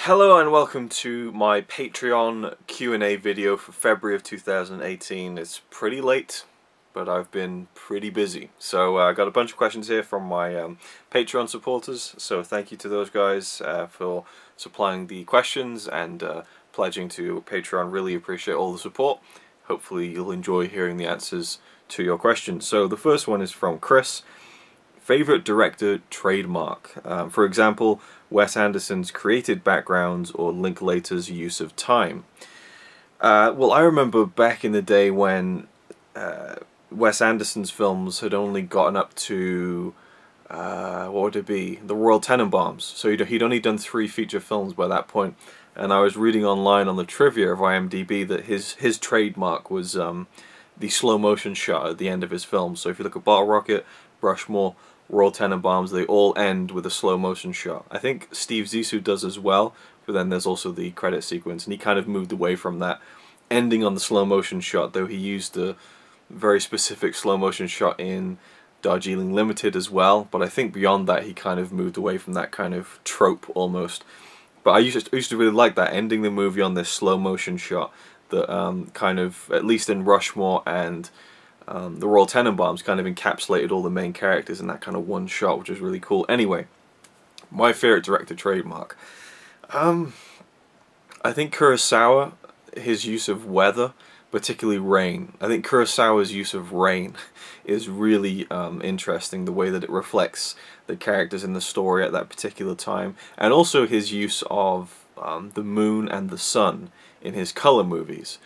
Hello and welcome to my Patreon Q&A video for February of 2018. It's pretty late, but I've been pretty busy. So I got a bunch of questions here from my Patreon supporters, so thank you to those guys for supplying the questions and pledging to Patreon. Really appreciate all the support. Hopefully you'll enjoy hearing the answers to your questions. So the first one is from Chris. Favorite director trademark? For example, Wes Anderson's created backgrounds or Linklater's use of time. Well, I remember back in the day when Wes Anderson's films had only gotten up to, what would it be? The Royal Tenenbaums. So he'd only done 3 feature films by that point. And I was reading online on the trivia of IMDb that his trademark was the slow motion shot at the end of his films. So if you look at Bottle Rocket, Rushmore, Royal Tenenbaums, they all end with a slow motion shot. I think Steve Zissou does as well, but then there's also the credit sequence, and he kind of moved away from that ending on the slow motion shot, though he used a very specific slow motion shot in Darjeeling Limited as well, but I think beyond that he kind of moved away from that kind of trope almost. But I used to really like that, ending the movie on this slow motion shot that kind of, at least in Rushmore and the Royal Tenenbaums, kind of encapsulated all the main characters in that kind of one shot, which was really cool. Anyway, my favorite director trademark. I think Kurosawa, his use of weather, particularly rain. I think Kurosawa's use of rain is really interesting, the way that it reflects the characters in the story at that particular time, and also his use of the moon and the sun in his color movies.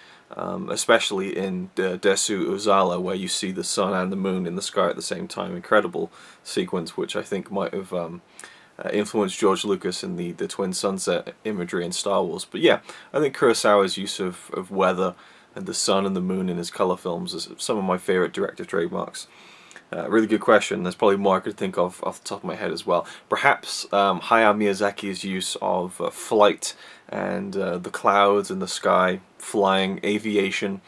Especially in Desu Uzala, where you see the sun and the moon in the sky at the same time. Incredible sequence, which I think might have influenced George Lucas in the twin sunset imagery in Star Wars. But yeah, I think Kurosawa's use of weather and the sun and the moon in his color films is some of my favorite director trademarks. Really good question. There's probably more I could think of off the top of my head as well. Perhaps Hayao Miyazaki's use of flight and the clouds and the sky, flying, aviation.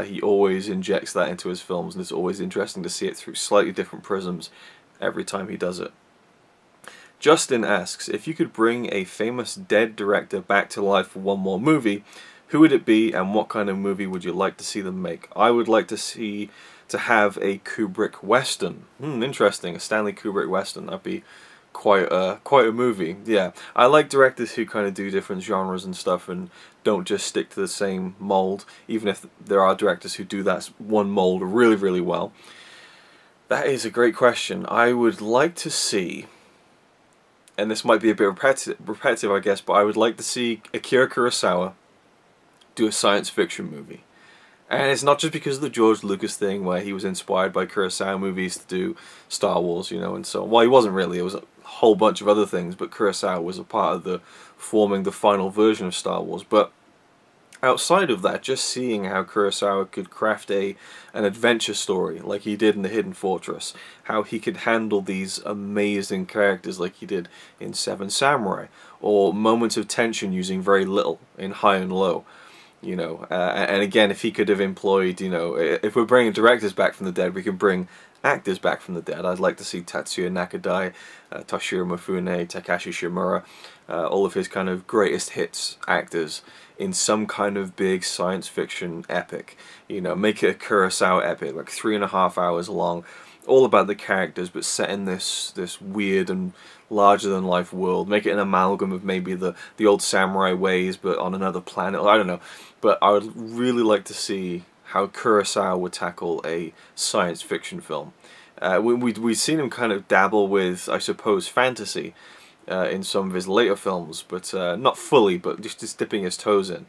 He always injects that into his films, and it's always interesting to see it through slightly different prisms every time he does it. Justin asks, if you could bring a famous dead director back to life for one more movie, who would it be, and what kind of movie would you like to see them make? I would like to have a Kubrick Western. Interesting, a Stanley Kubrick Western. That'd be quite a movie. Yeah, I like directors who kind of do different genres and stuff and don't just stick to the same mold, even if there are directors who do that one mold really, really well. That is a great question. I would like to see, and this might be a bit repetitive I guess, but I would like to see Akira Kurosawa do a science fiction movie. And it's not just because of the George Lucas thing where he was inspired by Kurosawa movies to do Star Wars, you know, and so on. Well, he wasn't really. It was a whole bunch of other things, but Kurosawa was a part of the forming the final version of Star Wars. But outside of that, just seeing how Kurosawa could craft an adventure story like he did in The Hidden Fortress, how he could handle these amazing characters like he did in Seven Samurai, or moments of tension using very little in High and Low. You know, and again, if he could have employed, you know, if we're bringing directors back from the dead, we can bring actors back from the dead. I'd like to see Tatsuya Nakadai, Toshiro Mifune, Takashi Shimura, all of his kind of greatest hits actors in some kind of big science fiction epic. You know, make it a Kurosawa epic, like 3.5 hours long, all about the characters, but set in this weird and larger-than-life world. Make it an amalgam of maybe the old samurai ways, but on another planet. I don't know. But I would really like to see how Kurosawa would tackle a science fiction film. We've seen him kind of dabble with, I suppose, fantasy in some of his later films, but not fully, but just dipping his toes in.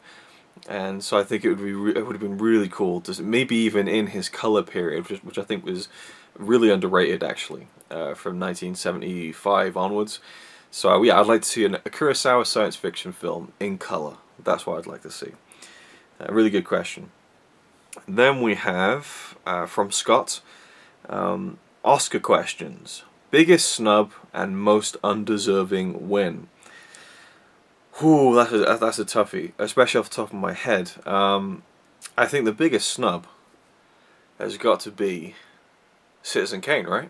And so I think it would have been really cool to maybe even in his color period, which I think was really underrated actually, from 1975 onwards. So yeah, I'd like to see a Kurosawa science fiction film in color. That's what I'd like to see. Really good question. Then we have from Scott, Oscar questions. Biggest snub and most undeserving win. Whew, that's a toughie, especially off the top of my head. I think the biggest snub has got to be Citizen Kane, right?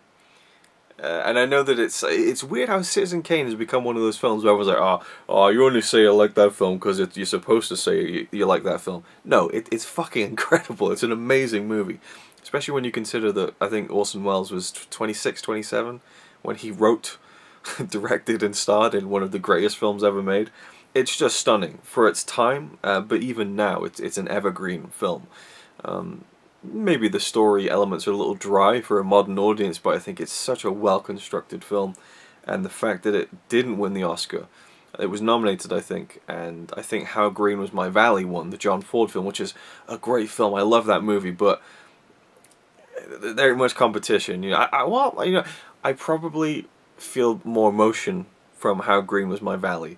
And I know that it's weird how Citizen Kane has become one of those films where everyone's like, oh, you only say you like that film because you're supposed to say you like that film. No, it's fucking incredible. It's an amazing movie. Especially when you consider that I think Orson Welles was 26, 27 when he wrote, directed and starred in one of the greatest films ever made. It's just stunning for its time, but even now it's an evergreen film. Maybe the story elements are a little dry for a modern audience, but I think it's such a well-constructed film, and the fact that it didn't win the Oscar, it was nominated I think, and I think How Green Was My Valley won, the John Ford film, which is a great film. I love that movie, but there ain't much competition. You know, I probably feel more emotion from How Green Was My Valley,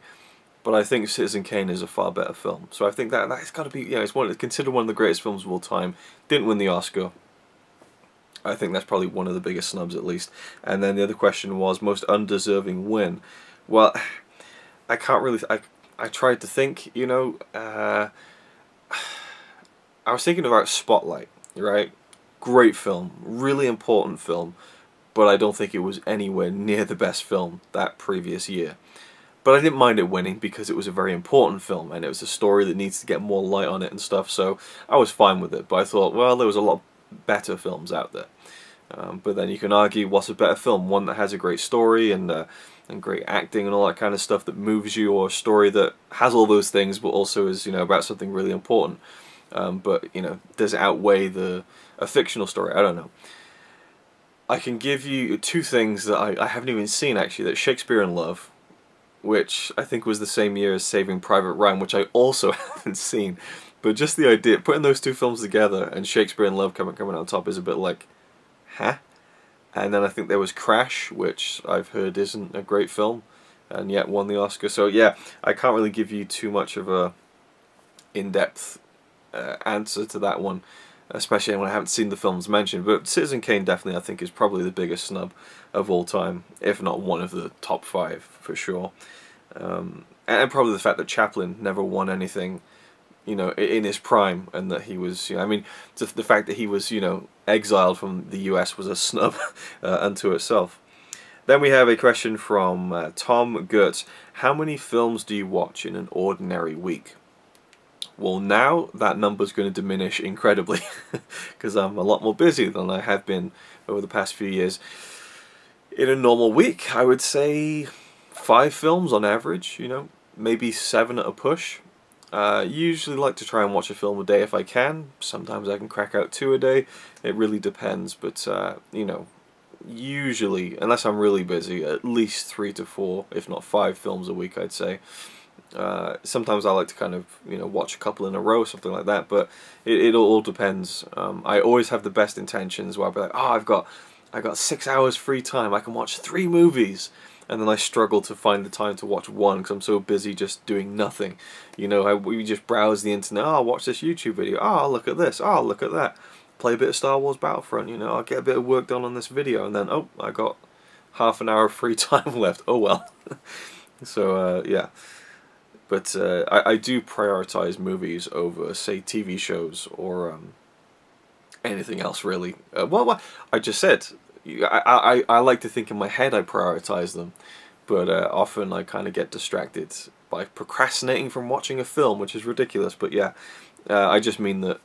but I think Citizen Kane is a far better film. So I think that's got to be, you know, it's considered one of the greatest films of all time. Didn't win the Oscar. I think that's probably one of the biggest snubs at least. And then the other question was most undeserving win. Well, I can't really. I tried to think. You know, I was thinking about Spotlight. Right, great film, really important film, but I don't think it was anywhere near the best film that previous year. But I didn't mind it winning because it was a very important film and it was a story that needs to get more light on it and stuff, so I was fine with it. But I thought, well, there was a lot better films out there. But then you can argue, what's a better film? One that has a great story and great acting and all that kind of stuff that moves you, or a story that has all those things but also is, you know, about something really important. But, you know, does it outweigh a fictional story? I don't know. I can give you two things that I haven't even seen actually. That's Shakespeare in Love, which I think was the same year as Saving Private Ryan, which I also haven't seen. But just the idea, putting those two films together and Shakespeare in Love coming on top is a bit like, huh? And then I think there was Crash, which I've heard isn't a great film, and yet won the Oscar. So yeah, I can't really give you too much of a in-depth answer to that one, especially when I haven't seen the films mentioned. But Citizen Kane definitely, I think, is probably the biggest snub of all time, if not one of the top 5 for sure. And probably the fact that Chaplin never won anything, you know, in his prime, and that he was, you know, I mean, the fact that he was, you know, exiled from the US was a snub unto itself. Then we have a question from Tom Gertz. How many films do you watch in an ordinary week? Well, now that number's going to diminish incredibly because I'm a lot more busy than I have been over the past few years. In a normal week, I would say 5 films on average, you know, maybe 7 at a push. Usually like to try and watch a film a day if I can. Sometimes I can crack out 2 a day. It really depends, but you know, usually, unless I'm really busy, at least 3 to 4, if not 5 films a week, I'd say. Sometimes I like to kind of, you know, watch a couple in a row, something like that, but it all depends. I always have the best intentions where I'll be like, oh, I got 6 hours free time, I can watch 3 movies, and then I struggle to find the time to watch one because I'm so busy just doing nothing. You know, we just browse the internet, oh, I'll watch this YouTube video, oh, I'll look at this, oh, I'll look at that, play a bit of Star Wars Battlefront, you know, I'll get a bit of work done on this video, and then, oh, I got half an hour of free time left, oh well. So, yeah. But I do prioritize movies over, say, TV shows or anything else, really. Well, I just said, I like to think in my head I prioritize them, but often I kind of get distracted by procrastinating from watching a film, which is ridiculous. But yeah, I just mean that,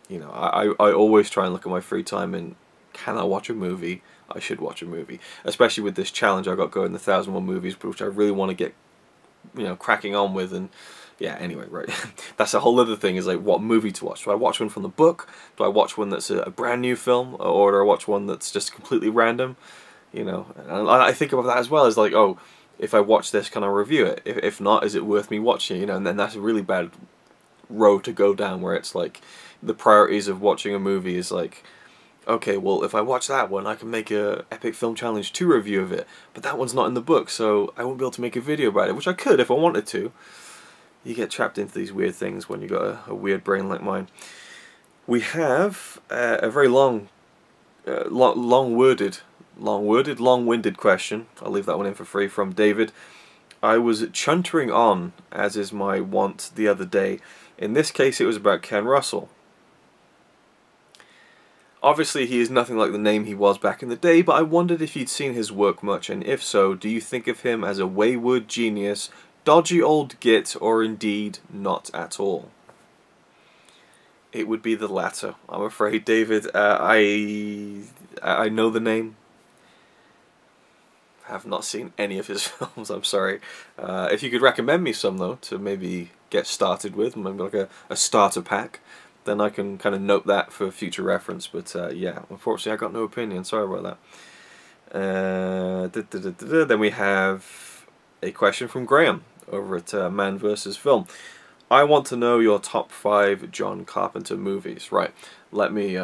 you know, I always try and look at my free time and, can I watch a movie? I should watch a movie. Especially with this challenge I got going, the 1001 movies, which I really want to get, you know, cracking on with. And yeah, anyway, right. That's a whole other thing, is like what movie to watch. Do I watch one from the book? Do I watch one that's a brand new film? Or do I watch one that's just completely random? You know, and I think about that as well, as like, oh, if I watch this, can I review it? If not, is it worth me watching? You know, and then that's a really bad road to go down, where it's like the priorities of watching a movie is like, okay, well, if I watch that one, I can make a Epic Film Challenge 2 review of it, but that one's not in the book, so I won't be able to make a video about it, which I could if I wanted to. You get trapped into these weird things when you've got a weird brain like mine. We have a very long-winded question. I'll leave that one in for free, from David. I was chuntering on, as is my wont, the other day. In this case, it was about Ken Russell. Obviously, he is nothing like the name he was back in the day, but I wondered if you'd seen his work much, and if so, do you think of him as a wayward genius, dodgy old git, or indeed not at all? It would be the latter, I'm afraid, David. I know the name. Have not seen any of his films, I'm sorry. If you could recommend me some, though, to maybe get started with, maybe like a starter pack, then I can kind of note that for future reference. But yeah, unfortunately I got no opinion, sorry about that. Then we have a question from Graham over at Man vs. Film. I want to know your top 5 John Carpenter movies. Right, let me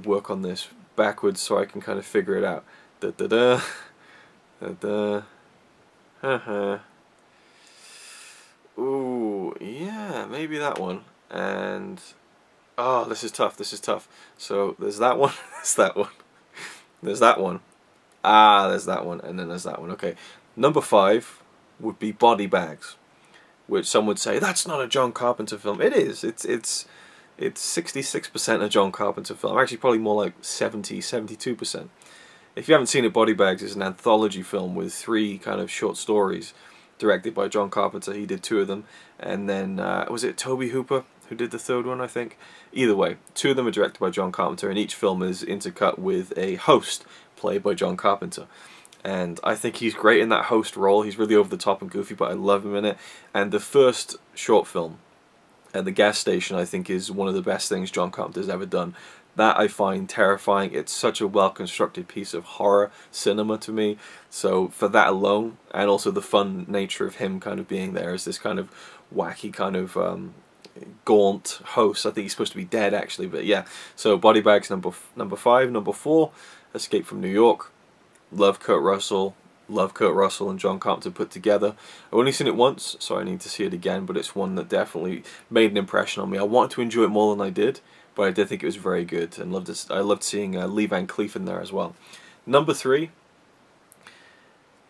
work on this backwards so I can kind of figure it out. Ooh, yeah, maybe that one. And oh, this is tough. This is tough. So there's that one. There's that one. There's that one. Ah, there's that one, and then there's that one. Okay, number 5 would be Body Bags, which some would say that's not a John Carpenter film. It is. It's 66% a John Carpenter film. Actually, probably more like 72%. If you haven't seen it, Body Bags is an anthology film with 3 kind of short stories directed by John Carpenter. He did 2 of them, and then was it Tobe Hooper who did the 3rd one, I think? Either way, 2 of them are directed by John Carpenter, and each film is intercut with a host played by John Carpenter. And I think he's great in that host role. He's really over the top and goofy, but I love him in it. And the first short film, at the gas station, I think is one of the best things John Carpenter's ever done. That I find terrifying. It's such a well-constructed piece of horror cinema to me. So for that alone, and also the fun nature of him kind of being there as this kind of wacky kind of gaunt host. I think he's supposed to be dead actually, but yeah. So Body Bags number 5. Number 4, Escape from New York. Love Kurt Russell. Love Kurt Russell and John Carpenter put together. I've only seen it once, so I need to see it again, but it's one that definitely made an impression on me. I wanted to enjoy it more than I did, but I did think it was very good, and I loved seeing Lee Van Cleef in there as well. Number 3,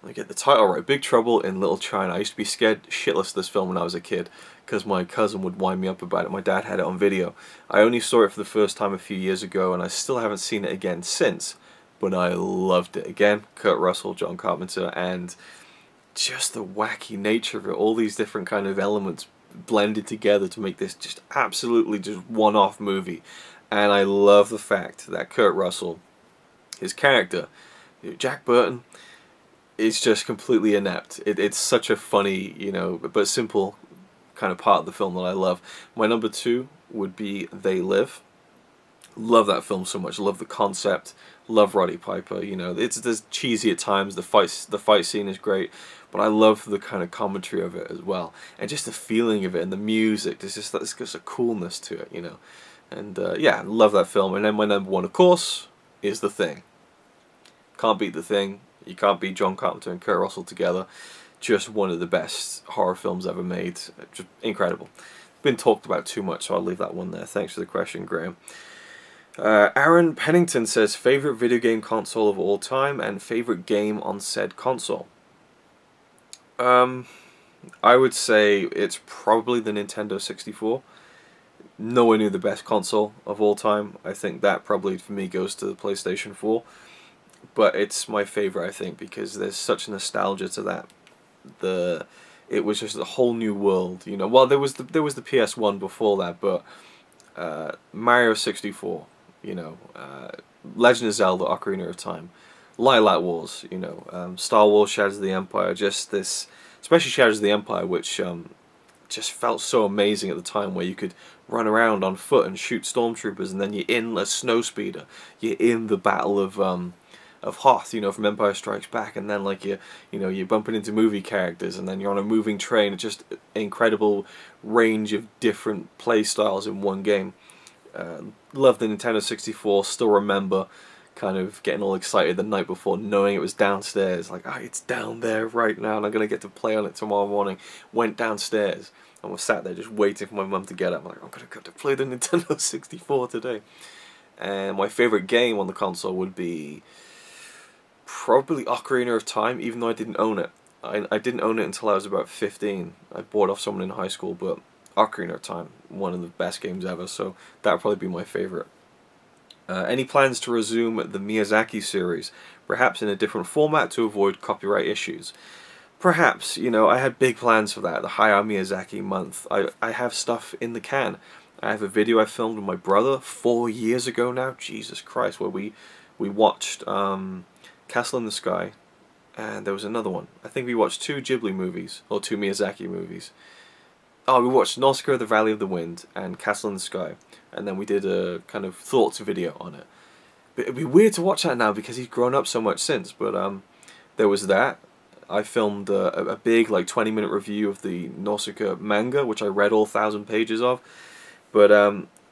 let me get the title right, Big Trouble in Little China. I used to be scared shitless of this film when I was a kid, because my cousin would wind me up about it. My dad had it on video. I only saw it for the first time a few years ago, and I still haven't seen it again since. But I loved it. Again, Kurt Russell, John Carpenter, and just the wacky nature of it. All these different kind of elements blended together to make this just absolutely just one-off movie. And I love the fact that Kurt Russell, his character, Jack Burton, is just completely inept. It's such a funny, you know, but simple kind of part of the film that I love. My number 2 would be They Live. Love that film so much. Love the concept. Love Roddy Piper. You know, it's cheesy at times. The fight scene is great, but I love the kind of commentary of it as well, and just the feeling of it and the music. There's just a coolness to it, you know. And yeah, love that film. And then my number 1, of course, is The Thing. Can't beat The Thing. You can't beat John Carpenter and Kurt Russell together. Just one of the best horror films ever made. Just incredible. Been talked about too much, so I'll leave that one there. Thanks for the question, Graham. Aaron Pennington says, favorite video game console of all time and favorite game on said console. I would say it's probably the Nintendo 64. Nowhere near the best console of all time. I think that probably for me goes to the PlayStation 4. But it's my favorite, I think, because there's such nostalgia to that. It was just a whole new world, you know. Well, there was the PS1 before that, but Mario 64. You know, Legend of Zelda, Ocarina of Time, Lilac Wars, you know, Star Wars, Shadows of the Empire, just this, especially Shadows of the Empire, which just felt so amazing at the time, where you could run around on foot and shoot stormtroopers, and then you're in a snowspeeder, you're in the Battle of Hoth, you know, from Empire Strikes Back, and then like you're bumping into movie characters, and then you're on a moving train. It's just an incredible range of different play styles in one game. Love the Nintendo 64, still remember kind of getting all excited the night before, knowing it was downstairs, like, oh, it's down there right now and I'm going to get to play on it tomorrow morning. Went downstairs and was sat there just waiting for my mum to get up. I'm like, I'm going to go to play the Nintendo 64 today. And my favourite game on the console would be probably Ocarina of Time, even though I didn't own it. I didn't own it until I was about 15. I bought off someone in high school, but Ocarina of Time, one of the best games ever, so that would probably be my favourite. Any plans to resume the Miyazaki series, perhaps in a different format to avoid copyright issues? Perhaps, you know, I had big plans for that, the Hayao Miyazaki month. I have stuff in the can. I have a video I filmed with my brother 4 years ago now, Jesus Christ, where we watched Castle in the Sky, and there was another one. I think we watched 2 Ghibli movies, or 2 Miyazaki movies. Oh, we watched Nausicaa, The Valley of the Wind, and Castle in the Sky, and then we did a kind of thoughts video on it. But it'd be weird to watch that now because he's grown up so much since, but there was that. I filmed a big, like, 20-minute review of the Nausicaa manga, which I read all 1,000 pages of. But,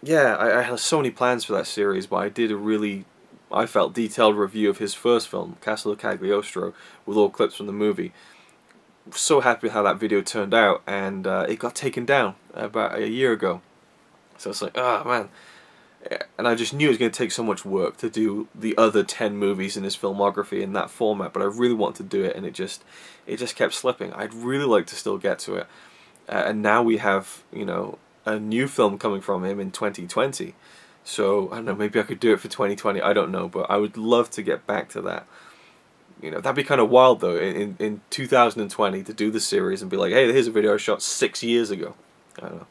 yeah, I had so many plans for that series, but I did a really, I felt, detailed review of his first film, Castle of Cagliostro, with all clips from the movie. So happy with how that video turned out, and it got taken down about a year ago. So it's like, ah, man. And I just knew it was going to take so much work to do the other 10 movies in his filmography in that format, but I really wanted to do it, and it just kept slipping. I'd really like to still get to it. And now we have, you know, a new film coming from him in 2020. So, I don't know, maybe I could do it for 2020, I don't know, but I would love to get back to that. You know, that'd be kind of wild, though, in 2020 to do the series and be like, hey, here's a video I shot 6 years ago. I don't know.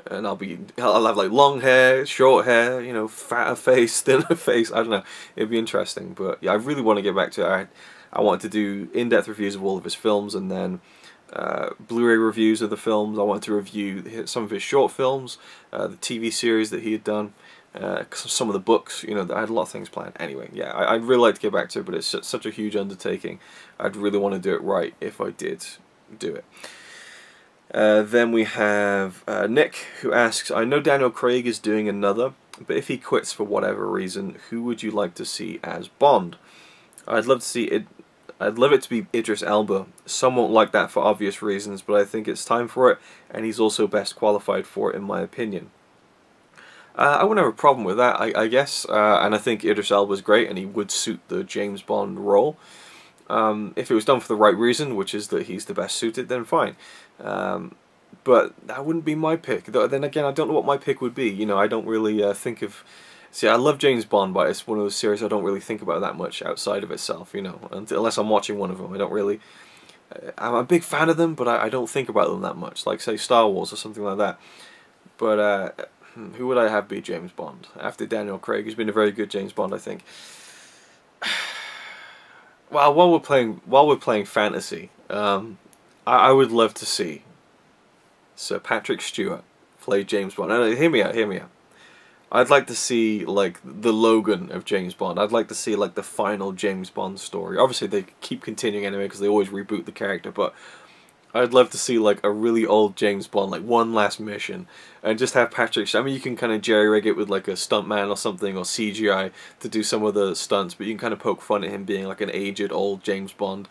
And I'll have like long hair, short hair, you know, fatter face, thinner face, I don't know. It'd be interesting, but yeah, I really want to get back to it. I wanted to do in-depth reviews of all of his films, and then Blu-ray reviews of the films. I wanted to review some of his short films, the TV series that he had done, some of the books, you know, I had a lot of things planned. Anyway, yeah, I'd really like to get back to it, but it's such a huge undertaking. I'd really want to do it right if I did do it. Then we have Nick, who asks, I know Daniel Craig is doing another, but if he quits for whatever reason, who would you like to see as Bond? I'd love to see it. I'd love it to be Idris Elba. Some won't like that for obvious reasons, but I think it's time for it, and he's also best qualified for it, in my opinion. I wouldn't have a problem with that, I guess, and I think Idris Elba's great, and he would suit the James Bond role. If it was done for the right reason, which is that he's the best suited, then fine. But that wouldn't be my pick. Then again, I don't know what my pick would be. You know, I don't really think of... See, I love James Bond, but it's one of those series I don't really think about that much outside of itself, you know, unless I'm watching one of them. I don't really... I'm a big fan of them, but I don't think about them that much. Like, say, Star Wars or something like that. But, who would I have be James Bond? After Daniel Craig, who's been a very good James Bond, I think. Well, while we're playing fantasy, I would love to see Sir Patrick Stewart play James Bond. No, hear me out, hear me out. I'd like to see, like, the Logan of James Bond. I'd like to see, like, the final James Bond story. Obviously, they keep continuing anyway because they always reboot the character, but I'd love to see, like, a really old James Bond, like, one last mission, and just have Patrick... I mean, you can kind of jerry-rig it with, like, a stuntman or something, or CGI to do some of the stunts, but you can kind of poke fun at him being, like, an aged, old James Bond.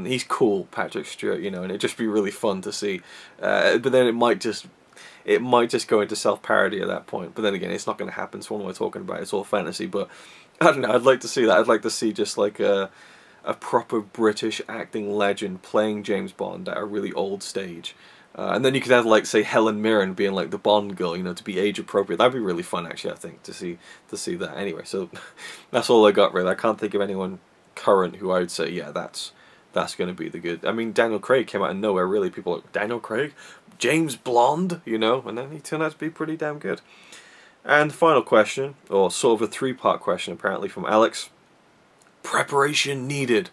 He's cool, Patrick Stewart, you know, and it'd just be really fun to see. But then it might just go into self-parody at that point. But then again, it's not going to happen, so what am I talking about? It's all fantasy, but I don't know, I'd like to see that. I'd like to see just, like, a proper British acting legend playing James Bond at a really old stage. And then you could have, like, say, Helen Mirren being, like, the Bond girl, you know, to be age appropriate. That'd be really fun, actually, I think, to see that. Anyway, so that's all I got, really. I can't think of anyone current who I would say, yeah, that's going to be the good... I mean, Daniel Craig came out of nowhere, really. People are like, Daniel Craig? James Blonde? You know? And then he turned out to be pretty damn good. And the final question, or sort of a 3-part question, apparently, from Alex. Preparation needed.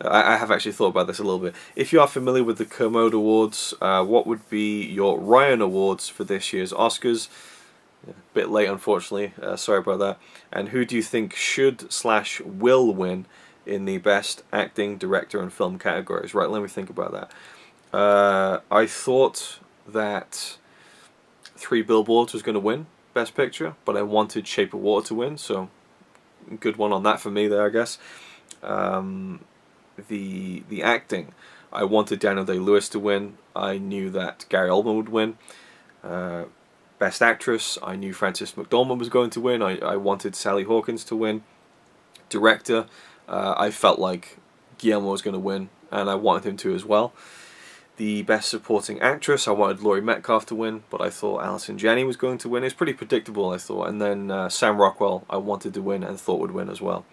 I have actually thought about this a little bit. If you are familiar with the Kermode Awards, what would be your Ryan Awards for this year's Oscars? A bit late, unfortunately. Sorry about that. And who do you think should/will win in the Best Acting, Director, and Film categories? Right, let me think about that. I thought that 3 Billboards was going to win Best Picture, but I wanted Shape of Water to win, so good one on that for me there, I guess. The acting, I wanted Daniel Day-Lewis to win. I knew that Gary Oldman would win. Best Actress, I knew Frances McDormand was going to win. I wanted Sally Hawkins to win. Director, I felt like Guillermo was going to win, and I wanted him to as well. The Best Supporting Actress, I wanted Laurie Metcalf to win, but I thought Allison Janney was going to win. It's pretty predictable, I thought. And then Sam Rockwell, I wanted to win and thought would win as well.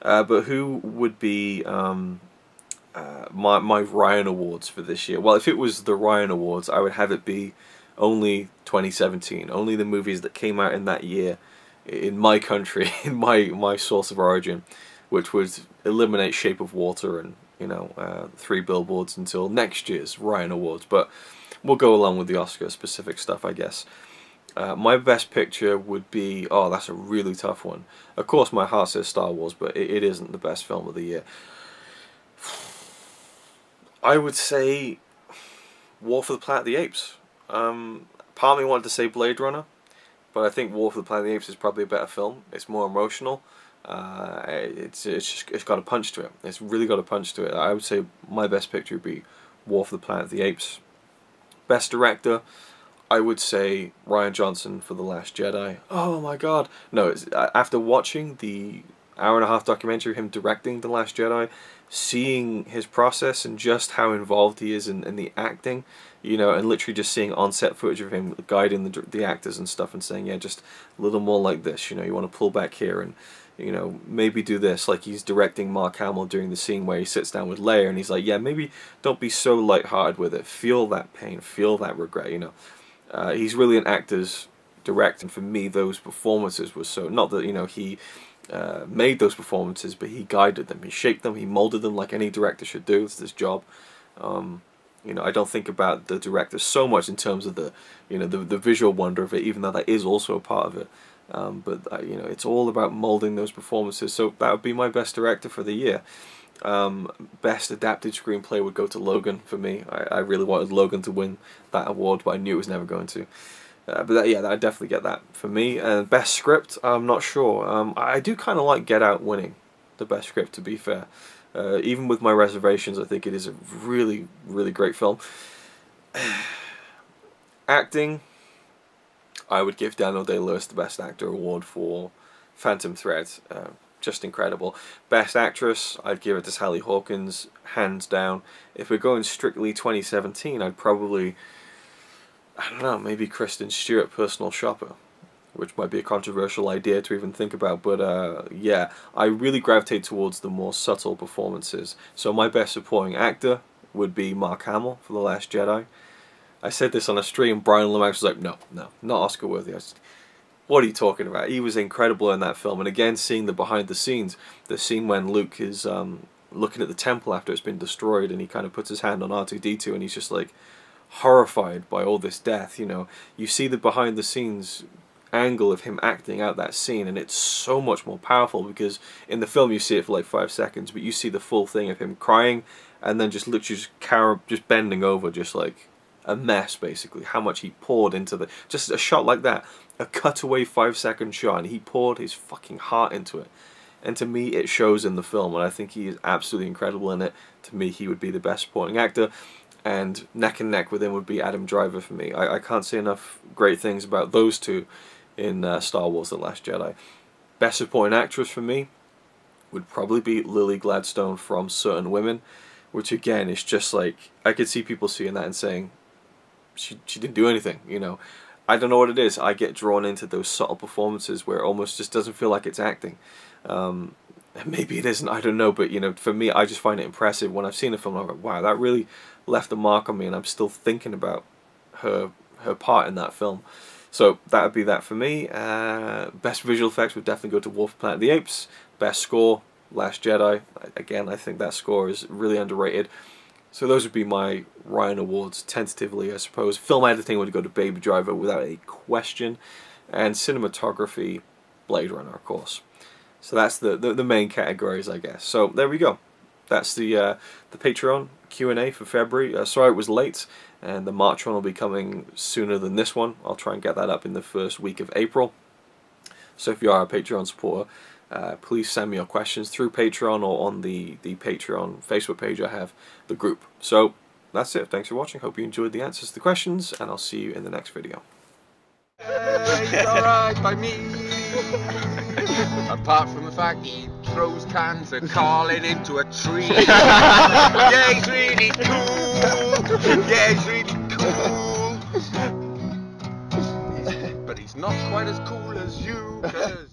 But who would be my Ryan Awards for this year? Well, if it was the Ryan Awards, I would have it be only 2017. Only the movies that came out in that year, in my country, in my source of origin, which would eliminate Shape of Water and, you know, 3 Billboards until next year's Ryan Awards. But we'll go along with the Oscar-specific stuff, I guess. My best picture would be... Oh, that's a really tough one. Of course, my heart says Star Wars, but it isn't the best film of the year. I would say War for the Planet of the Apes. Part of me wanted to say Blade Runner, but I think War for the Planet of the Apes is probably a better film. It's more emotional. It's got a punch to it. It's really got a punch to it. I would say my best picture would be War for the Planet of the Apes. Best director, I would say Rian Johnson for The Last Jedi. Oh my god. No, it's, after watching the hour-and-a-half documentary of him directing The Last Jedi, seeing his process and just how involved he is in the acting, you know, and literally just seeing on-set footage of him guiding the actors and stuff and saying, yeah, just a little more like this, you know, you want to pull back here and, you know, maybe do this, like he's directing Mark Hamill during the scene where he sits down with Leia and he's like, yeah, maybe don't be so lighthearted with it, feel that pain, feel that regret, you know. He's really an actor's director, and for me those performances were so, not that, you know, he made those performances, but he guided them, he shaped them, he molded them like any director should do. It's his job. You know, I don't think about the director so much in terms of the, you know, the visual wonder of it, even though that is also a part of it. But you know, it's all about molding those performances. So that would be my best director for the year. Best adapted screenplay would go to Logan for me. I really wanted Logan to win that award, but I knew it was never going to. But yeah, I'd definitely get that for me. And best script, I'm not sure. I do kind of like Get Out winning the best script, to be fair. Even with my reservations, I think it is a really, really great film. Acting, I would give Daniel Day-Lewis the Best Actor award for Phantom Thread. Just incredible. Best Actress, I'd give it to Sally Hawkins, hands down. If we're going strictly 2017, I'd probably, I don't know, maybe Kristen Stewart, Personal Shopper, which might be a controversial idea to even think about, but yeah, I really gravitate towards the more subtle performances. So my best supporting actor would be Mark Hamill for The Last Jedi. I said this on a stream, Brian Lomax was like, no, not Oscar worthy. What are you talking about? He was incredible in that film, and again, seeing the behind the scenes, the scene when Luke is looking at the temple after it's been destroyed, and he kind of puts his hand on R2-D2, and he's just like horrified by all this death, you know. You see the behind the scenes angle of him acting out that scene, and it's so much more powerful because in the film you see it for like 5 seconds, but you see the full thing of him crying and then just literally just bending over, just like a mess basically, how much he poured into the, just a shot like that, a cutaway 5-second shot, and he poured his fucking heart into it. And to me it shows in the film, and I think he is absolutely incredible in it. To me he would be the best supporting actor, and neck and neck with him would be Adam Driver for me. I can't say enough great things about those two in Star Wars The Last Jedi. Best supporting actress for me would probably be Lily Gladstone from Certain Women, which again is just like, I could see people seeing that and saying she didn't do anything, you know. I don't know what it is, I get drawn into those subtle performances where it almost just doesn't feel like it's acting. Maybe it isn't, I don't know, but you know, for me I just find it impressive when I've seen a film. I'm like, wow, that really left a mark on me, and I'm still thinking about her part in that film. So that would be that for me. Best visual effects would definitely go to War for the Planet of the Apes. Best score, Last Jedi. Again, I think that score is really underrated. So those would be my Ryan Awards, tentatively, I suppose. Film editing would go to Baby Driver without a question. And cinematography, Blade Runner, of course. So that's the main categories, I guess. So there we go. That's the Patreon Q&A for February. Sorry it was late, and the March one will be coming sooner than this one. I'll try and get that up in the first week of April. So if you are a Patreon supporter, please send me your questions through Patreon or on the Patreon Facebook page. I have the group. So that's it. Thanks for watching. Hope you enjoyed the answers to the questions, and I'll see you in the next video. It's alright by me. Apart from the fact he throws cans of Carlin into a tree. Yeah, he's really cool. Yeah, he's really cool. But he's not quite as cool as you, 'cause